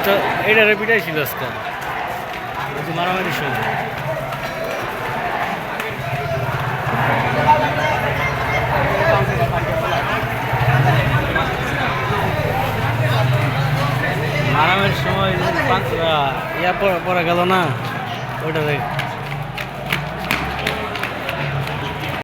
তো এইটারে পিটাই ছিল আজকে মারামারির সময়। মারামারির সময় ইয়া পরে গেল না ওইটা